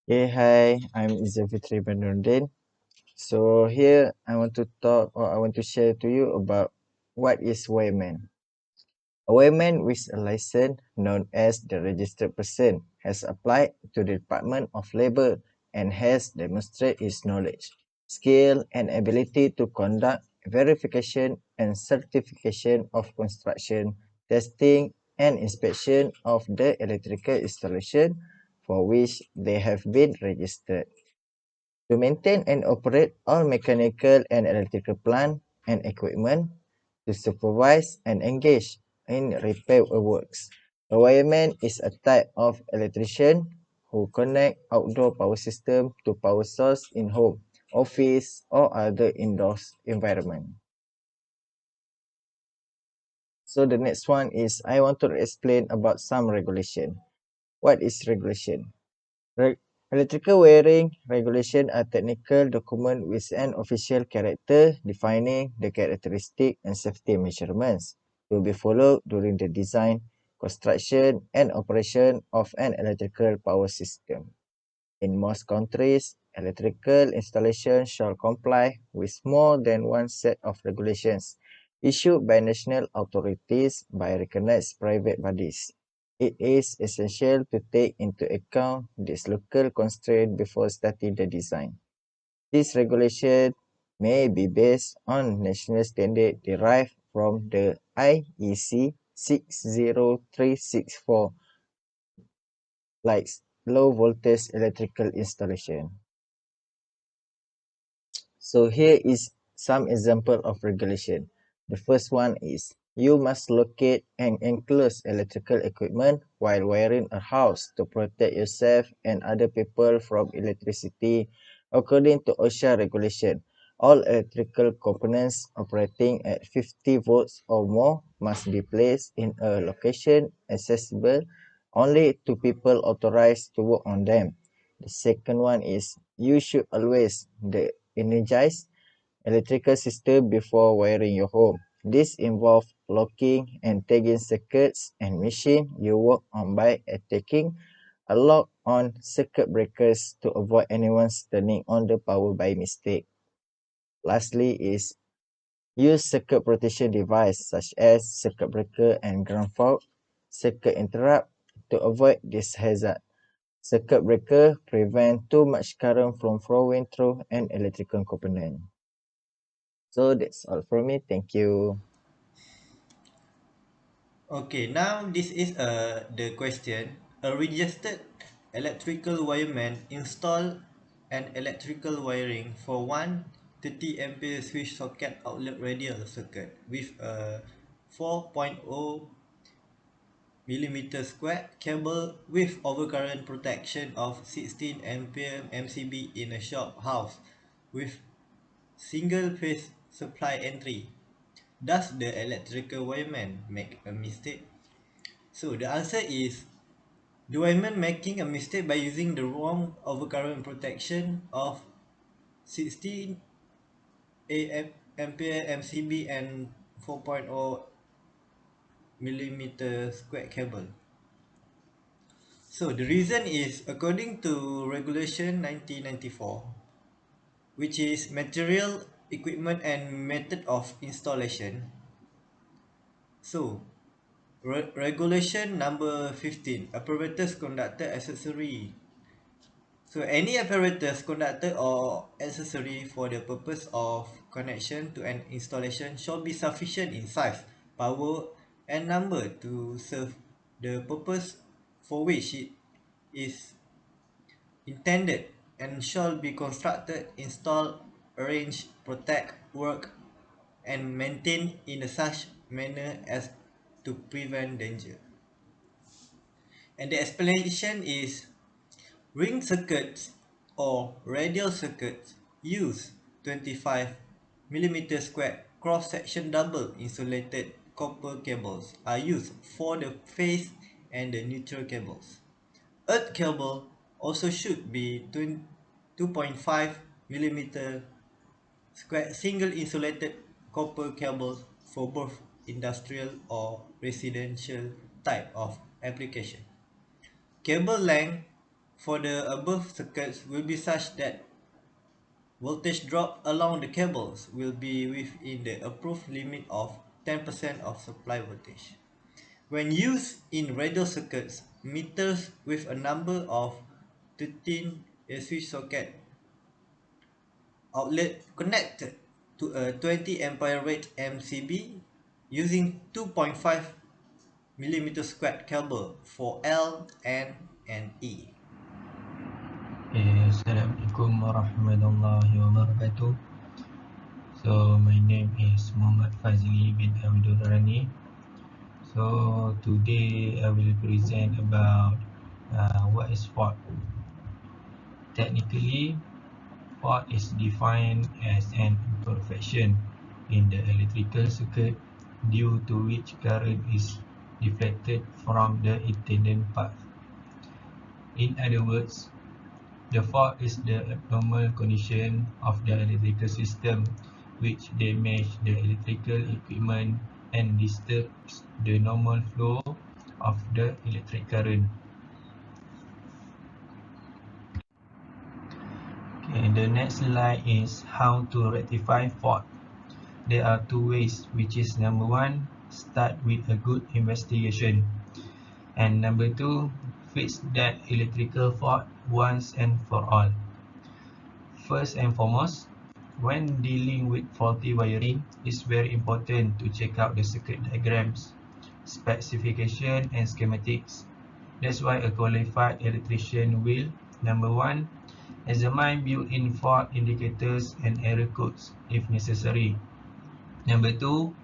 Hey, hi, I'm Izafitri Bandundin. So here I want to talk or I want to share to you about what is wireman. A wireman with a license known as the registered person has applied to the Department of Labor and has demonstrated his knowledge, skill and ability to conduct verification and certification of construction, testing and inspection of the electrical installation for which they have been registered. To maintain and operate all mechanical and electrical plant and equipment, to supervise and engage in repair works. A wireman is a type of electrician who connect outdoor power system to power source in home, office or other indoor environment. So the next one is I want to explain about some regulation. What is regulation? Reg- Electrical wiring regulation are technical document with an official character defining the characteristic and safety measurements to be followed during the design, construction, and operation of an electrical power system. In most countries, electrical installation shall comply with more than one set of regulations issued by national authorities by recognized private bodies. It is essential to take into account this local constraint before starting the design. This regulation may be based on national standard derived from the IEC 60364 like low voltage electrical installation. So here is some example of regulation. The first one is you must locate and enclose electrical equipment while wiring a house to protect yourself and other people from electricity according to OSHA regulation. All electrical components operating at 50 volts or more must be placed in a location accessible only to people authorized to work on them. The second one is you should always energize electrical system before wiring your home. This involves locking and tagging circuits and machine you work on by taking a lock on circuit breakers to avoid anyone turning on the power by mistake. Lastly is use circuit protection device such as circuit breaker and ground fault, circuit interrupt to avoid this hazard. Circuit breaker prevent too much current from flowing through an electrical component. So that's all from me. Thank you. Okay, now this is the question. A registered electrical wireman install an electrical wiring for one 30 ampere switch socket outlet radial circuit with a 4.0 millimeter square cable with overcurrent protection of 16 ampere MCB in a shop house with single phase supply entry. Does the electrical wireman make a mistake? So the answer is, do wireman making a mistake by using the wrong overcurrent protection of 16 ampere MCB and 4.0 millimeter square cable? So the reason is according to regulation 1994, which is material, equipment and method of installation. So regulation number 15, apparatus, conductor, accessory. So any apparatus, conductor or accessory for the purpose of connection to an installation shall be sufficient in size, power and number to serve the purpose for which it is intended, and shall be constructed, installed, arranged, protect, work and maintained in a such manner as to prevent danger. And the explanation is, ring circuits or radial circuits use 25 millimeter square cross-section double insulated copper cables are used for the phase and the neutral cables. Earth cable also should be 2.5 millimeter square single insulated copper cables for both industrial or residential type of application. Cable length for the above circuits will be such that voltage drop along the cables will be within the approved limit of 10% of supply voltage. When used in radio circuits, meters with a number of 13 AC socket outlet connected to a 20 ampere rate MCB using 2.5 millimeter squared cable for L, N, and E. Assalamualaikum warahmatullahi wabarakatuh. So my name is Muhammad Fazli bin Abdul Rani. So today I will present about what is fault. Technically, fault is defined as an imperfection in the electrical circuit due to which current is deflected from the intended path. In other words, the fault is the abnormal condition of the electrical system which damage the electrical equipment and disturbs the normal flow of the electric current. Okay, the next slide is how to rectify fault. There are two ways, which is number one, start with a good investigation, and number two, fix that electrical fault once and for all. First and foremost, when dealing with faulty wiring, it's very important to check out the circuit diagrams, specification and schematics. That's why a qualified electrician will, number one, examine built-in fault indicators and error codes if necessary. Number two,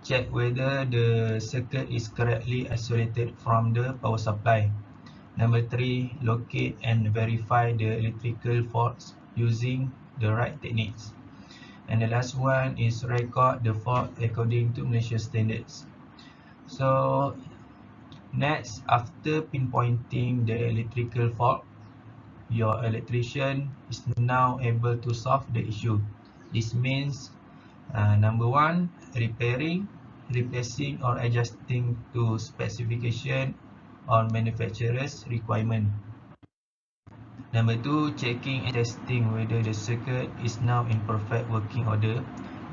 check whether the circuit is correctly isolated from the power supply. Number three, locate and verify the electrical faults using the right techniques. And the last one is record the fault according to Malaysia standards. So next, after pinpointing the electrical fault, your electrician is now able to solve the issue. This means number one, repairing, replacing or adjusting to specification or manufacturer's requirement. Number two, checking and testing whether the circuit is now in perfect working order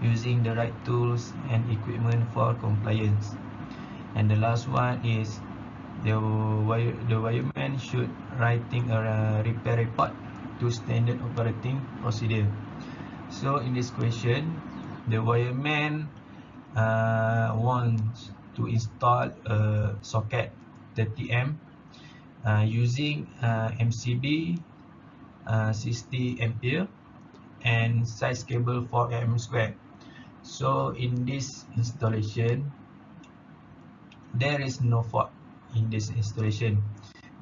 using the right tools and equipment for compliance. And the last one is the wireman should writing a repair report to standard operating procedure. So in this question, the wireman wants to install a socket 30 amp using MCB 60 ampere and size cable 4 mm square. So in this installation, there is no fault in this installation,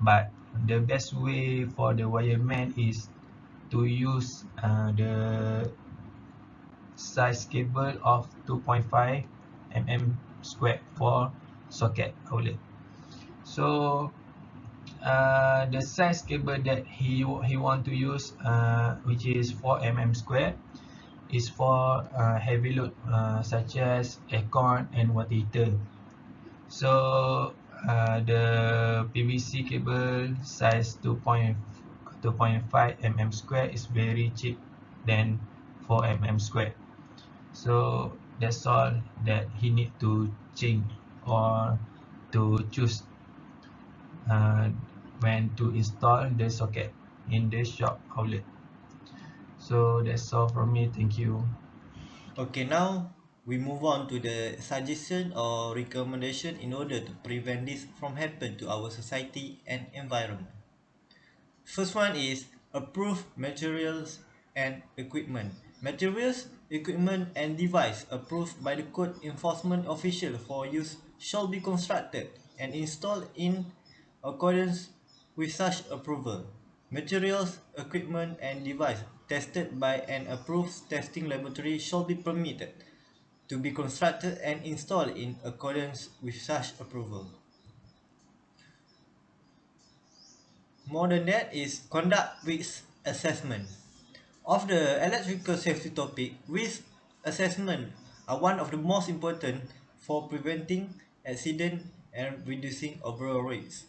but the best way for the wireman is to use the size cable of 2.5 mm square for socket outlet. So the size cable that he want to use, which is 4 mm square, is for heavy load such as aircon and water heater. So the PVC cable size 2.5 mm square is very cheap than 4 mm square. So that's all that he need to change or to choose when to install the socket in the shop outlet. So that's all from me. Thank you. Okay, now we move on to the suggestion or recommendation in order to prevent this from happen to our society and environment. First one is approved materials and equipment. Materials, equipment and device approved by the code enforcement official for use shall be constructed and installed in accordance with such approval. Materials, equipment and device tested by an approved testing laboratory shall be permitted to be constructed and installed in accordance with such approval. More than that is conduct risk assessment. Of the electrical safety topic, risk assessment are one of the most important for preventing accident and reducing overall risks.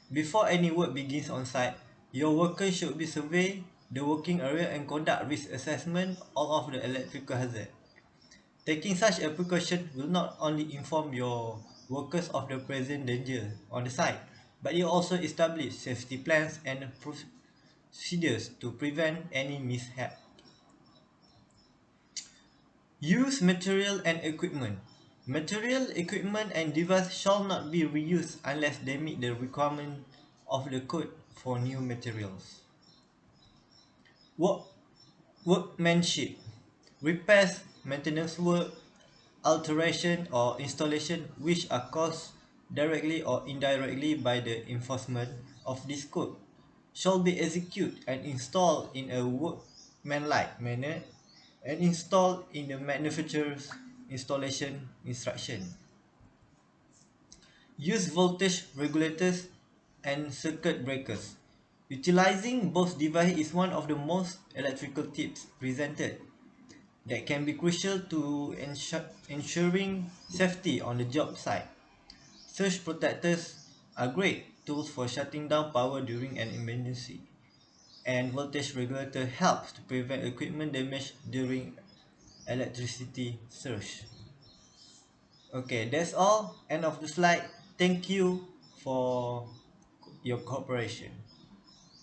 Before any work begins on site, Your workers should be survey the working area and conduct risk assessment all of the electrical hazard. Taking such a precaution will not only inform your workers of the present danger on the site, but it also establish safety plans and procedures to prevent any mishap. Use material and equipment. Material, equipment and device shall not be reused unless they meet the requirement of the code for new materials. Work, workmanship. Repairs, maintenance work, alteration or installation which are caused directly or indirectly by the enforcement of this code shall be executed and installed in a workmanlike manner and installed in the manufacturer's installation instruction. Use voltage regulators and circuit breakers. Utilizing both devices is one of the most electrical tips presented that can be crucial to ensuring safety on the job site. Surge protectors are great tools for shutting down power during an emergency, and voltage regulator helps to prevent equipment damage during electricity surge. Okay, that's all. End of the slide. Thank you for your cooperation.